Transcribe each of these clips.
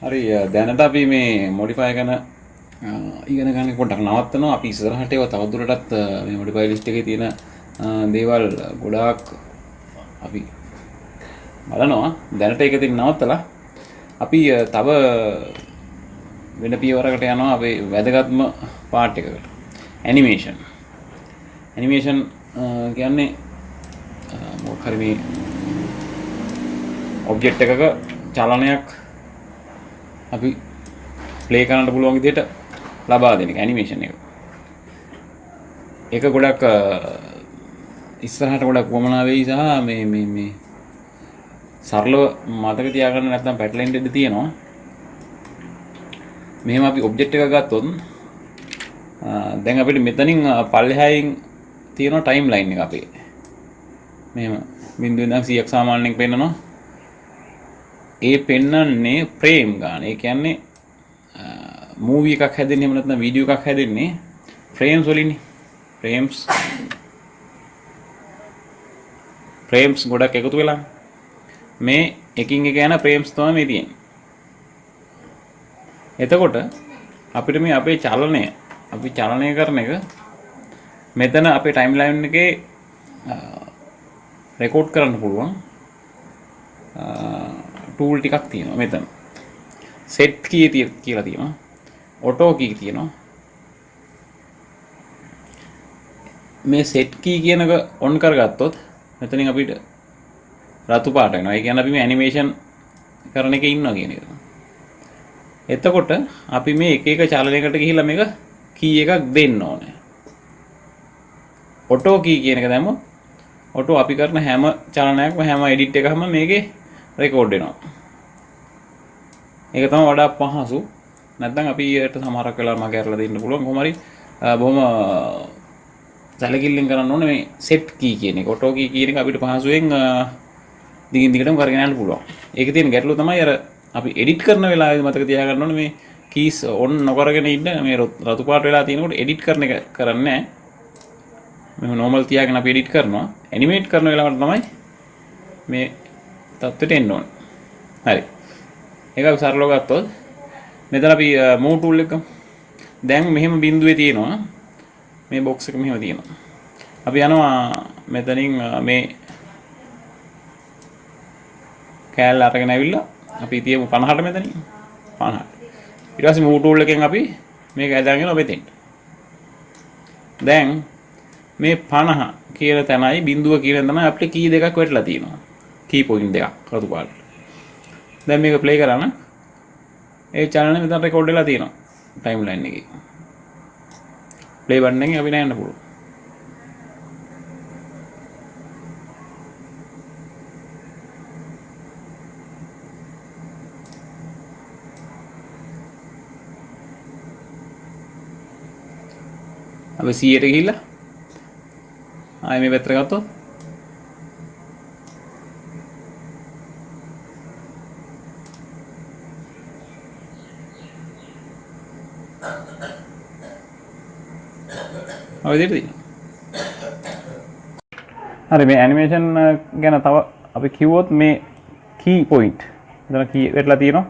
හරි දැනට අපි මේ මොඩිෆයි ගැන ඉගෙන ගන්න පොඩ්ඩක් නවත්තනවා. අපි ඉස්සරහට ඒවා තවදුරටත් මේ මොඩිෆයි ලිස්ට් එකේ තියෙන දේවල් ගොඩාක් අපි බලනවා. දැනට ඒක ඉතින් නවත්තලා අපි තව වෙන පියවරකට යනවා අපේ වැදගත්ම පාර්ට් එකකට. ඇනිමේෂන් කියන්නේ මොකක් හරි මේ ඔබ්ජෙක්ට් එකක චලනයක් අපි ප්ලේ කරන්න පුළුවන් විදිහට ලබා දෙන එක ඇනිමේෂන් එක. ඒක ගොඩක් ඉස්සරහට ගොඩක් වමනා වෙයි සහ මේ සරලව මතක තියාගන්න නැත්නම් පැටලෙන්න ඉඩ තියෙනවා. මෙහෙම අපි ඔබ්ජෙක්ට් එකක් ගත්තොත් දැන් අපිට මෙතනින් පල්ලෙහායින් තියෙන ටයිම් ලයින් එක අපේ. මෙහෙම බිඳුවෙන් ඉඳන් 100ක් සාමාන්‍යයෙන් පෙන්නනවා. ඒ පෙන්නන්නේ ෆ්‍රේම් ගන්න. ඒ කියන්නේ මූවි එකක් හැදෙන්නේ එහෙම නැත්නම් වීඩියෝ එකක් හැදෙන්නේ ෆ්‍රේම්ස් වලින්නේ. ෆ්‍රේම්ස් ගොඩක් එකතු වෙලා මේ එකින් එක යන ෆ්‍රේම්ස් තමයි මේ තියෙන්නේ. එතකොට අපිට මේ අපේ චලනය අපි චලනය කරන එක මෙතන අපේ ටයිම් ලයින් එකේ රෙකෝඩ් කරන්න පුළුවන් ටූල් ටිකක් තියෙනවා මෙතන. සෙට් කී කියලා තියෙනවා. ඔටෝ කී තියෙනවා. මේ සෙට් කී කියන එක ඔන් කරගත්තොත් මෙතනින් අපිට රතු පාට වෙනවා. ඒ කියන්නේ අපි මේ ඇනිමේෂන් කරන එකේ ඉන්නවා කියන එක. එතකොට අපි මේ එක එක චලනයකට ගිහිල්ලා මේක කී එකක් දෙන්න ඕනේ. ඔටෝ කී කියන එක දැම්මොත් ඔටෝ අපි කරන හැම චලනයක්ම හැම එඩිට් එකක්ම මේකේ රෙකෝඩ් වෙනවා. ඒක තමයි වඩා පහසු. නැත්නම් අපි ඊට සමහරක් වෙලා මගේ අරලා දෙන්න පුළුවන්. කොහොම හරි බොහොම සැලකිල්ලෙන් කරන්න ඕනේ මේ සෙට් කී කියන එක. ඔටෝ කී කියන එක අපිට පහසුවෙන් දිගින් දිගටම කරගෙන යන්න පුළුවන්. ඒකේ තියෙන ගැටලුව තමයි අර අපි එඩිට් කරන වෙලාවේදී මතක තියාගන්න ඕනේ මේ කීස් ඔන් නොකරගෙන ඉන්න මේ රතු පාට වෙලා තියෙනකොට එඩිට් කරන එක කරන්නේ නැහැ. මේ නෝමල් තියාගෙන අපි එඩිට් කරනවා. ඇනිමේට් කරන වෙලාවට තමයි මේ තත්ත්වයට එන්න ඕනේ. හරි. ඒක අපි සරලව ගත්තොත් මෙතන අපි මූව් ටූල් එක දැන් මෙහෙම බිඳුවේ තියෙනවා. මේ බොක්ස් එක මෙහෙම තියෙනවා. අපි යනවා මෙතනින් මේ කෑල්ල අරගෙන ඇවිල්ලා අපි තියමු 50ට මෙතනින් 50. ඊට පස්සේ මූව් ටූල් එකෙන් අපි මේක ඇදගෙන යනවා මෙතෙන්ට. දැන් මේ 50 කියන තැනයි බිඳුව කියන තැනයි අපිට කී දෙකක් වැටලා තියෙනවා. කී පොයින්ට් දෙකක් රතු පාට. දැන් මේක ප්ලේ කරන්න. ඒ channel එක මෙතන රෙකෝඩ් වෙලා තියෙනවා ටයිම් ලයින් එකේ. ප්ලේ බටන් එකෙන් අපි නෑන්න පුළුවන්. අපි 100ට ගිහිල්ලා ආයෙ මේ පැත්තට ගත්තොත් ඔය විදිහට තියෙනවා. හරි මේ ඇනිමේෂන් ගැන තව අපි කිව්වොත් මේ කී පොයින්ට් එතන කී වෙట్లా තියෙනවා.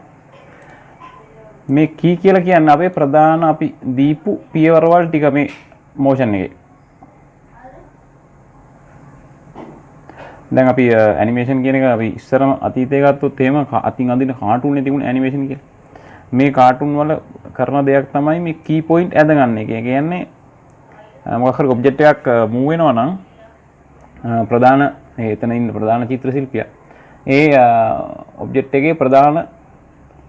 මේ කී කියලා කියන්නේ අපේ ප්‍රධාන අපි දීපු පියවරවල් ටික මේ මෝෂන් එකේ. දැන් අපි ඇනිමේෂන් කියන එක අපි ඉස්සරම අතීතයේ ගත්තොත් එහෙම අතින් අඳින කාටුන් එකේ තිබුණ ඇනිමේෂන් කියලා. මේ කාටුන් වල කරන දෙයක් තමයි මේ කී පොයින්ට් ඇදගන්න එක. ඒ කියන්නේ මොකක් හරි ඔබ්ජෙක්ට් එකක් මූව් වෙනවා නම් ප්‍රධාන එතන ඉන්න ප්‍රධාන චිත්‍ර ශිල්පියා ඒ ඔබ්ජෙක්ට් එකේ ප්‍රධාන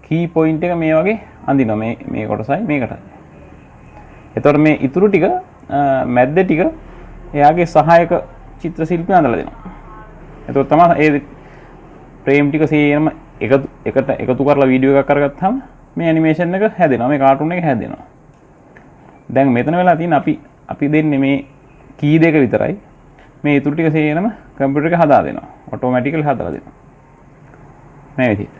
කී පොයින්ට් එක මේ වගේ අඳිනවා මේ කොටසයි මේකටයි. එතකොට මේ ඉතුරු ටික මැද්ද ටික එයාගේ සහායක චිත්‍ර ශිල්පියා අඳලා දෙනවා. එතකොට තමයි ඒ ෆ්‍රේම් ටික සේරම එකතු කරලා වීඩියෝ එකක් කරගත්තාම මේ ඇනිමේෂන් එක හැදෙනවා. මේ කාටුන් එක හැදෙනවා. දැන් මෙතන වෙලා තියෙන අපි දෙන්නේ මේ කී දෙක විතරයි. මේ ඉතුරු ටික සේරම කම්පියුටර් එක හදා දෙනවා. ඔටෝමැටිකලි හදලා දෙනවා. මේ විදිහට.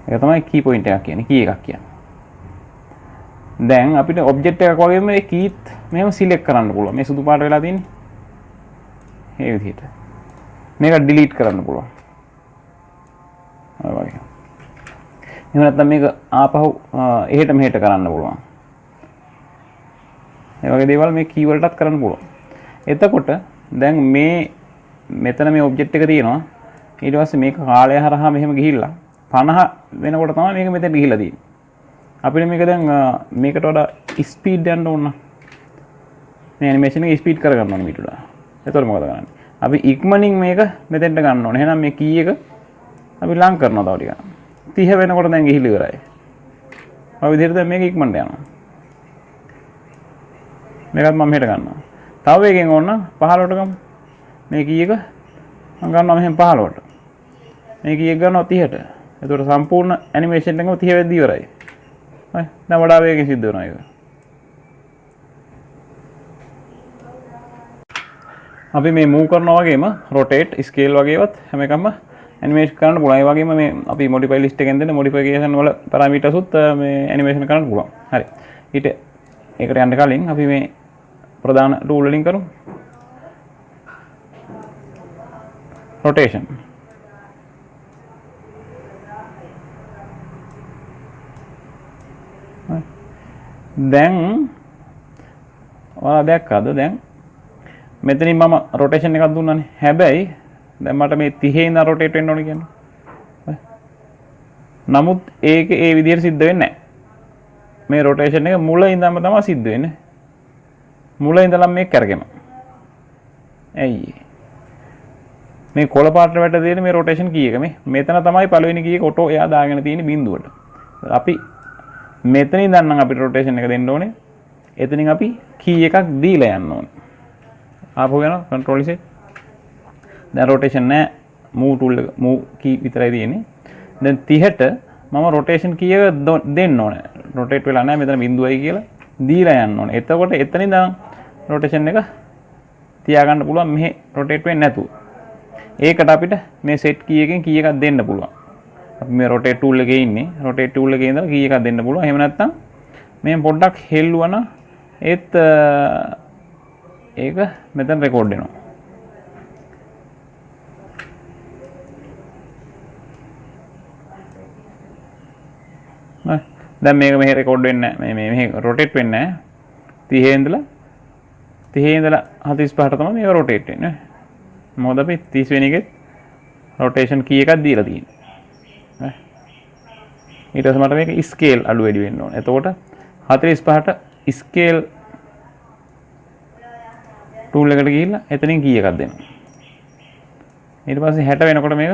ඒක තමයි කී පොයින්ට් එකක් කියන්නේ. කී එකක් කියන්නේ. දැන් අපිට ඔබ්ජෙක්ට් එකක් වගේම මේ කීත් මෙහෙම සිලෙක්ට් කරන්න පුළුවන්. මේ සුදු පාට වෙලා තියෙන්නේ. මේ විදිහට. මේක ඩිලීට් කරන්න පුළුවන්. ඔය වගේ. එහෙම නැත්නම් මේක ආපහු එහෙට මෙහෙට කරන්න පුළුවන්. ඒ වගේ දේවල් මේ key වලටත් කරන්න පුළුවන්. එතකොට දැන් මේ මෙතන මේ ඔබ්ජෙක්ට් එක තියෙනවා. ඊට පස්සේ මේක කාලය හරහා මෙහෙම ගිහිල්ලා 50 වෙනකොට තමයි මේක මෙතෙන් ගිහිල්ලා තියෙන්නේ. අපිට මේක දැන් මේකට වඩා ස්පීඩ් යන්න ඕන. මේ ඇනිමේෂන් එක ස්පීඩ් කරගන්න ඕනේ ඊට වඩා. එතකොට මොකද කරන්නේ? අපි ඉක්මනින් මේක මෙතෙන්ට ගන්න ඕනේ. එහෙනම් මේ key එක අපි ලං කරනවා තව ටිකක්. 30 වෙනකොට දැන් ගිහිල්ලා ඉවරයි. ඔය විදිහට දැන් මේක ඉක්මනට යනවා. මේකත් මම මෙහෙට ගන්නවා. තව වේගෙන් ඕන 15ට ගමු. මේ key එක මම ගන්නවා මෙහෙම 15ට. මේ key එක ගන්නවා 30ට. එතකොට සම්පූර්ණ ඇනිමේෂන් එකම 30 වෙද්දී ඉවරයි. හරි. දැන් වඩා වේගෙන් සිද්ධ වෙනවා ඒක. අපි මේ move කරනවා වගේම rotate, scale වගේවත් හැම එකම animate කරන්න පුළුවන්. ඒ වගේම මේ අපි modify list එකෙන් දෙන modification වල parameters උත් මේ animation කරන්න පුළුවන්. හරි. ඊට ඒකට යන්න කලින් අපි මේ ප්‍රධාන tool වලින් කරමු. rotation. දැන් ඔයාලා දැක්කද දැන් මෙතනින් මම rotation එකක් දුන්නානේ. හැබැයි දැන් මට මේ 30 ඉඳන් rotate වෙන්න ඕනේ කියන්නේ. නමුත් ඒක ඒ විදිහට සිද්ධ වෙන්නේ නැහැ. මේ rotation එක මුල ඉඳන්ම තමයි සිද්ධ වෙන්නේ. මුල ඉඳලා මේක කරගෙනවා. ඇයි? මේ කොළ පාටට වැට දෙන මේ rotation key එක මේ මෙතන තමයි පළවෙනි key එක ඔටෝ එයා දාගෙන තියෙන බිඳුවට. අපි මෙතන ඉඳන් නම් අපිට rotation එක දෙන්න ඕනේ. එතනින් අපි key එකක් දීලා යන්න ඕනේ. ආපහු යනවා control Z. දැන් rotation නැහැ. move tool එක move key විතරයි තියෙන්නේ. දැන් 30ට මම rotation key එක දෙන්න ඕනේ. rotate වෙලා නැහැ මෙතන බිඳුවයි කියලා දීලා යන්න ඕනේ. එතකොට එතන ඉඳන් rotation එක තියාගන්න පුළුවන් මෙහෙ rotate වෙන්නේ නැතුව. ඒකට අපිට මේ set key එකෙන් key එකක් දෙන්න පුළුවන්. අපි මේ rotate tool එකේ ඉන්නේ. rotate tool එකේ ඉඳලා key එකක් දෙන්න පුළුවන්. එහෙම නැත්නම් මේ පොඩ්ඩක් හෙල්ලුවා ඒත් ඒක මෙතන රෙකෝඩ් වෙනවා. දැන් මේක මෙහෙ රෙකෝඩ් වෙන්නේ නැහැ. මේ මෙහෙ rotate වෙන්නේ නැහැ. 30 ඉඳලා 45ට තමයි මේක rotate වෙන්නේ. මොකද අපි 30 වෙනි එකේ rotation key එකක් දීලා තියෙන්නේ. ඊට පස්සේ මට මේක scale අඩු වැඩි වෙන්න ඕනේ. එතකොට 45ට scale tool එකට ගිහිල්ලා එතනින් key එකක් දෙනවා. ඊට පස්සේ 60 වෙනකොට මේක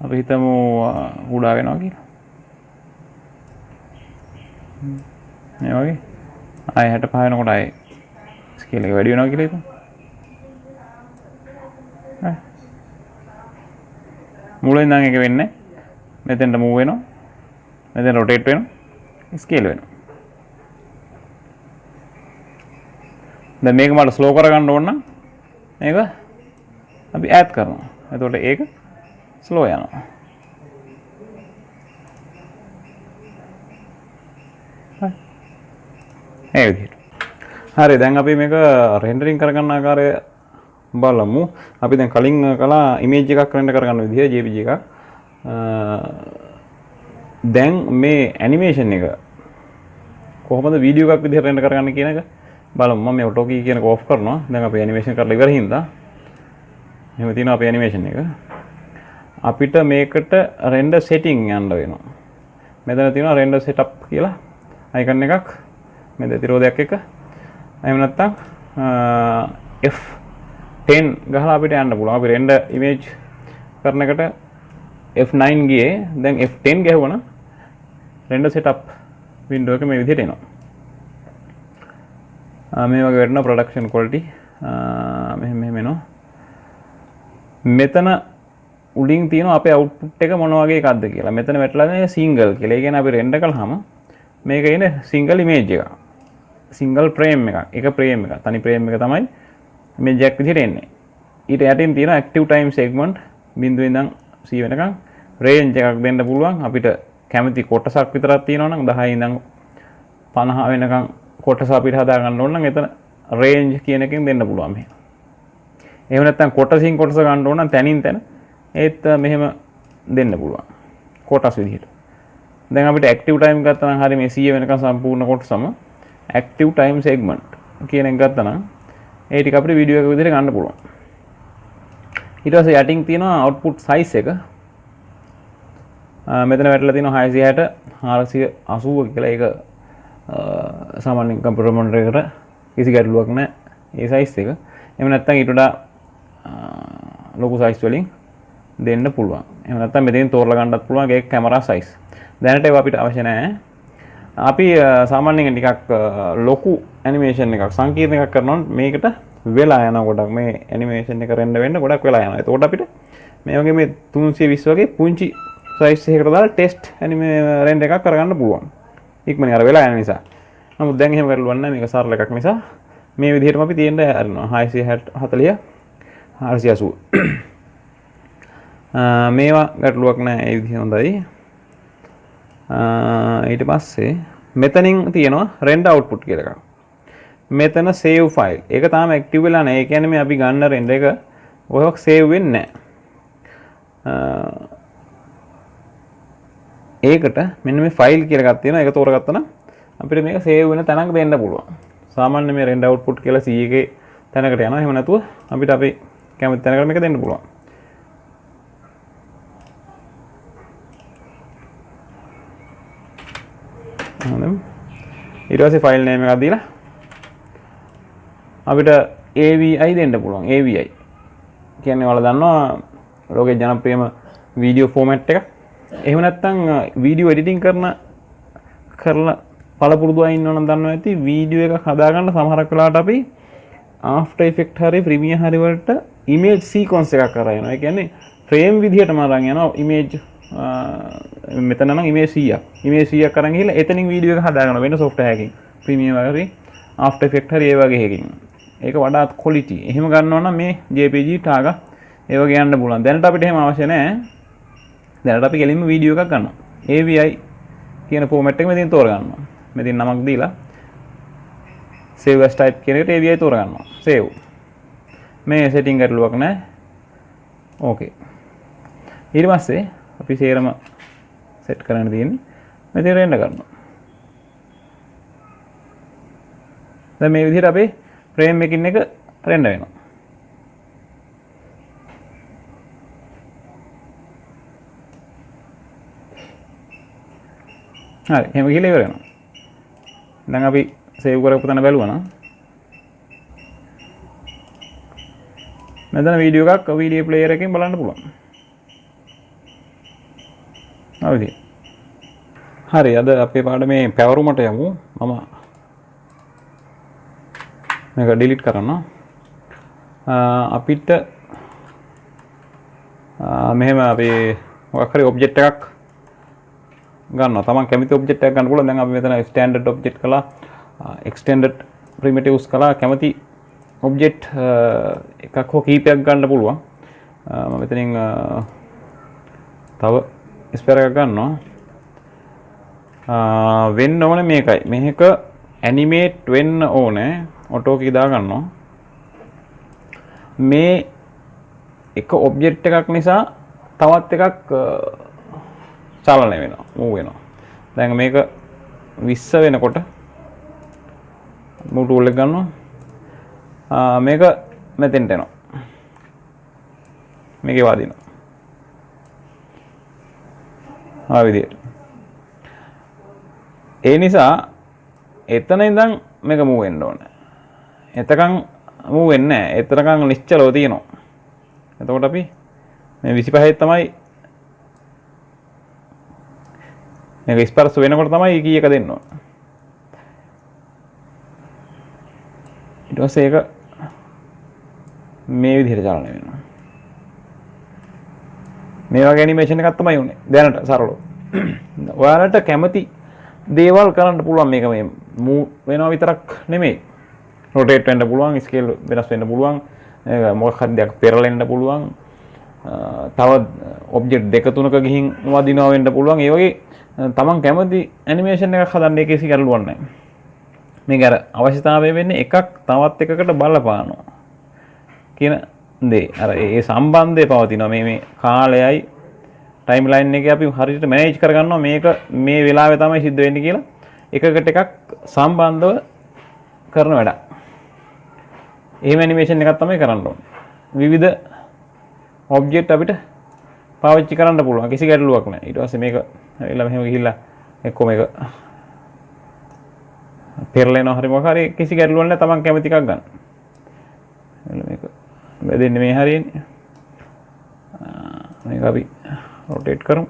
අපි හිතමු උඩා වෙනවා කියලා. මේ වගේ ආය 65 වෙනකොට ආය ස්කේල් එක වැඩි වෙනවා කියලා හිතමු. මුලින් නම් එක වෙන්නේ මෙතෙන්ට move වෙනවා. මෙතෙන් rotate වෙනවා. ස්කේල් වෙනවා. දැන් මේක මට ස්ලෝ කරගන්න ඕන නම් මේක අපි add කරනවා. එතකොට ඒක ස්ලෝ යනවා. ඒ විදිහට. හරි දැන් අපි මේක රෙන්ඩරින් කරගන්න ආකාරය බලමු. අපි දැන් කලින් කළා ඉමේජ් එකක් රෙන්ඩර් කරගන්න විදිහ JPG එකක්. දැන් මේ ඇනිමේෂන් එක කොහොමද වීඩියෝ එකක් විදිහට රෙන්ඩර් කරගන්න කියන එක බලමු. මම මේ ඔටෝ කී කියන එක ඕෆ් කරනවා. දැන් අපි ඇනිමේෂන් කරලා ඉවර හින්දා එහෙම තියෙනවා අපේ ඇනිමේෂන් එක. අපිට මේකට රෙන්ඩර් සෙටින් යන්න වෙනවා. මෙතන තියෙනවා රෙන්ඩර් සෙටප් කියලා අයිකන් එකක්. මේ ප්‍රතිරෝධයක් එක. එහෙම නැත්නම් F10 ගහලා අපිට යන්න පුළුවන්. අපි රෙන්ඩර් ඉමේජ් කරන එකට F9 ගියේ. දැන් F10 ගැහුවනම් රෙන්ඩර් සෙටප් වින්ඩෝ එක මේ විදිහට එනවා. මේ වගේ වෙනවා ප්‍රොඩක්ෂන් ක්වොලිටි. මෙහෙම එනවා. මෙතන උඩින් තියෙනවා අපේ අවුට්පුට් එක මොන වගේ එකක්ද කියලා. මෙතන වැටලා තියෙන සිංගල් කියලා. ඒ කියන්නේ අපි රෙන්ඩර් කළාම මේක ඉන්නේ සිංගල් ඉමේජ් එකක්. සිංගල් ෆ්‍රේම් එකක්. එක ෆ්‍රේම් එකක්. තනි ෆ්‍රේම් එක තමයි ඉමේජ් එකක් විදිහට එන්නේ. ඊට යටින් තියෙනවා ඇක්ටිව් ටයිම් සෙග්මන්ට් 0 ඉඳන් 100 වෙනකන් රේන්ජ් එකක් දෙන්න පුළුවන්. අපිට කැමති කොටසක් විතරක් තියෙනවා නම් 10 ඉඳන් 50 වෙනකන් කොටස අපිට හදා ගන්න ඕන නම් එතන රේන්ජ් කියන එකෙන් දෙන්න පුළුවන් මෙහෙම. එහෙම නැත්නම් කොටසින් කොටස ගන්න ඕන නම් තැනින් තැන ඒත් මෙහෙම දෙන්න පුළුවන්. කොටස් විදිහට. දැන් අපිට active time ගත්තා නම් හරි මේ 100 වෙනකන් සම්පූර්ණ කොටසම active time segment කියන එක ගත්තා නම් ඒ ටික අපිට වීඩියෝ එකක විදිහට ගන්න පුළුවන්. ඊට පස්සේ යටින් තියෙනවා output size එක. මෙතන වැටලා තියෙනවා 660 480 කියලා. ඒක සාමාන්‍ය කම්පියුටර් මොනිටර් එකට කිසි ගැටලුවක් නැහැ ඒ size එක. එහෙම නැත්නම් ඊට වඩා ලොකු size වලින් දෙන්න පුළුවන්. එහෙම නැත්නම් මෙතෙන් තෝරලා ගන්නත් පුළුවන් ඒක කැමරා size. දැනට ඒවා අපිට අවශ්‍ය නැහැ. අපි සාමාන්‍යයෙන් ටිකක් ලොකු ඇනිමේෂන් එකක් සංකීර්ණ එකක් කරනවා මේකට වෙලා යනවා ගොඩක් මේ ඇනිමේෂන් එක රෙන්ඩර් වෙන්න ගොඩක් වෙලා යනවා. ඒකට අපිට මේ වගේ මේ 320 වගේ පුංචි size එකකට දාලා ටෙස්ට් රෙන්ඩර් එකක් කරගන්න පුළුවන්. ඉක්මනින් අර වෙලා යන නිසා. නමුත් දැන් එහෙම කරලුවක් නැහැ මේක සරල එකක් නිසා මේ විදිහටම අපි තියෙන්න හරිනවා 640 480. මේවා ගැටලුවක් නැහැ ඒ විදිහ හොඳයි. ඊට පස්සේ මෙතනින් තියෙනවා render output කියලා එකක්. මෙතන save file. ඒක තාම active වෙලා නැහැ. ඒ කියන්නේ මේ අපි ගන්න render එක ඔයවක් save වෙන්නේ නැහැ. ඒකට මෙන්න මේ file කියලා එකක් තියෙනවා. ඒක තෝරගත්තා නම් අපිට මේක save වෙන තැනක දෙන්න පුළුවන්. සාමාන්‍ය මේ render output කියලා C එකේ තැනකට යනවා. එහෙම නැතුව අපිට අපි කැමති තැනකට මේක දෙන්න පුළුවන්. ඊට පස්සේ ෆයිල් නේම් එකක් දීලා අපිට AVI දෙන්න පුළුවන්. AVI කියන්නේ ඔයාලා දන්නවා ලෝකේ ජනප්‍රියම වීඩියෝ ෆෝමැට් එක. එහෙම නැත්නම් වීඩියෝ එඩිටින් කරලා පළපුරුදු අය ඉන්නවනම් දන්නවා ඇති වීඩියෝ එකක් හදාගන්න සමහරක් වෙලාවට අපි After Effects හරි Premiere හරි වලට image sequence එකක් කරා යනවා. ඒ කියන්නේ frame විදිහටම අරන් යනවා image මෙතන නම් image 100ක්. image 100ක් අරන් ගිහලා එතනින් වීඩියෝ එක හදාගන්න වෙන software එකකින්. Premiere හරි After Effects හරි ඒ වගේ එකකින්. ඒක වඩාත් quality. එහෙම ගන්නවා නම් මේ JPG tag ඒ වගේ යන්න පුළුවන්. දැනට අපිට එහෙම අවශ්‍ය නැහැ. දැනට අපි කෙලින්ම වීඩියෝ එකක් ගන්නවා. AVI කියන format එක මෙතෙන් තෝරගන්නවා. මෙතෙන් නමක් දීලා save as type කියන එකට AVI තෝරගන්නවා. save. මේ setting කරලුවක් නැහැ. okay. ඊට පස්සේ අපි සේරම set කරන්න තියෙන්නේ මෙතන රෙන්ඩර් කරනවා. දැන් මේ විදිහට අපේ frame එකකින් එක රෙන්ඩර් වෙනවා. හරි එහෙම ගිහලා ඉවර වෙනවා. දැන් අපි save කරපු තැන බැලුවා නම් මෙතන වීඩියෝ එකක් වීඩියෝ ප්ලේයර් එකකින් බලන්න පුළුවන්. හරි අද අපේ පාඩමේ පැවරුමට යමු. මම මේක ඩිලීට් කරනවා. අපිට මෙහෙම අපි මොකක් හරි ඔබ්ජෙක්ට් එකක් ගන්නවා. තමන් කැමති ඔබ්ජෙක්ට් එකක් ගන්න පුළුවන්. දැන් අපි මෙතන ස්ටෑන්ඩඩ් ඔබ්ජෙක්ට් කළා, එක්ස්ටෙන්ඩඩ් ප්‍රිමිටිව්ස් කළා. කැමති ඔබ්ජෙක්ට් එකක් හෝ කීපයක් ගන්න පුළුවන්. මම මෙතනින් තව ස්පෙයර් එකක් ගන්නවා. වෙන්න ඕනේ මේකයි. මේක ඇනිමේට් වෙන්න ඕනේ. ඔටෝ කී දා ගන්නවා. මේ එක ඔබ්ජෙක්ට් එකක් නිසා තවත් එකක් චලනය වෙනවා, මූව් වෙනවා. දැන් මේක 20 වෙනකොට මූව් ටූල් එක ගන්නවා. මේක මෙතෙන්ට එනවා. මේකේ වාදිනවා. විදියට. ඒ නිසා එතන ඉඳන් මේක මූව් වෙන්න ඕනේ. එතකන් මූව් වෙන්නේ නැහැ. එතරම් නිශ්චලව තියෙනවා. එතකොට අපි මේ 25 තමයි මේක ස්පර්ශ වෙනකොට තමයි කී එක දෙන්න ඕනේ. ඊට පස්සේ ඒක මේ විදිහට චලනය වෙනවා. මේ වගේ ඇනිමේෂන් එකක් තමයි උනේ. දැනට සරලව. ඔයාලට කැමති දේවල් කරන්න පුළුවන් මේක මේ මූව් වෙනවා විතරක් නෙමෙයි. රොටේට් වෙන්න පුළුවන්, ස්කේල් වෙනස් වෙන්න පුළුවන්, මොකක් හරි දෙයක් පෙරලෙන්න පුළුවන්. තව ඔබ්ජෙක්ට් දෙක තුනක ගිහින් වදිනවා වෙන්න පුළුවන්. ඒ වගේ තමන් කැමති ඇනිමේෂන් එකක් හදන්න ඒක කිසි ගැටලුවක් නැහැ. මේක අර අවශ්‍යතාවය වෙන්නේ එකක් තවත් එකකට බලපානවා කියන දේ. අර ඒ සම්බන්ධය පවතිනවා මේ කාලයයි ටයිම්ලයින් එකේ අපි හරියට මැනේජ් කරගන්නවා මේක මේ වෙලාවේ තමයි සිද්ධ වෙන්නේ කියලා එකකට එකක් සම්බන්ධව කරන වැඩක්. එහෙම ඇනිමේෂන් එකක් තමයි කරන්න ඕනේ. විවිධ ඔබ්ජෙක්ට් අපිට පාවිච්චි කරන්න පුළුවන්. කිසි ගැටලුවක් නැහැ. ඊට පස්සේ මේක එලා මෙහෙම ගිහිල්ලා එක්ක මේක පෙරලෙනවා හරි මොකක් හරි කිසි ගැටලුවක් නැහැ. Taman කැමති එකක් ගන්න. එලා මේක බෙදෙන්නේ මේ හරියනේ. මේක අපි රොටේට් කරමු.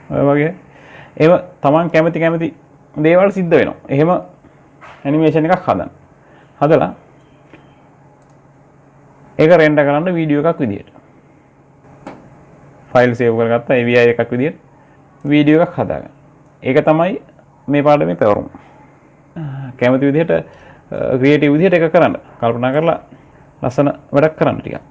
ඔය වගේ ඒව Taman කැමති දේවල් සිද්ධ වෙනවා. එහෙම ඇනිමේෂන් එකක් හදන්න. හදලා ඒක රෙන්ඩර් කරන්න වීඩියෝ එකක් විදියට. ෆයිල් සේව් කරගත්තා AVI එකක් විදියට වීඩියෝ එකක් හදාගන්න. ඒක තමයි මේ පාඩමේ පැවරුම. කැමති විදිහට ක්‍රියේටිව් විදිහට ඒක කරන්න. කල්පනා කරලා ලස්සන වැඩක් කරන්න ටිකක්.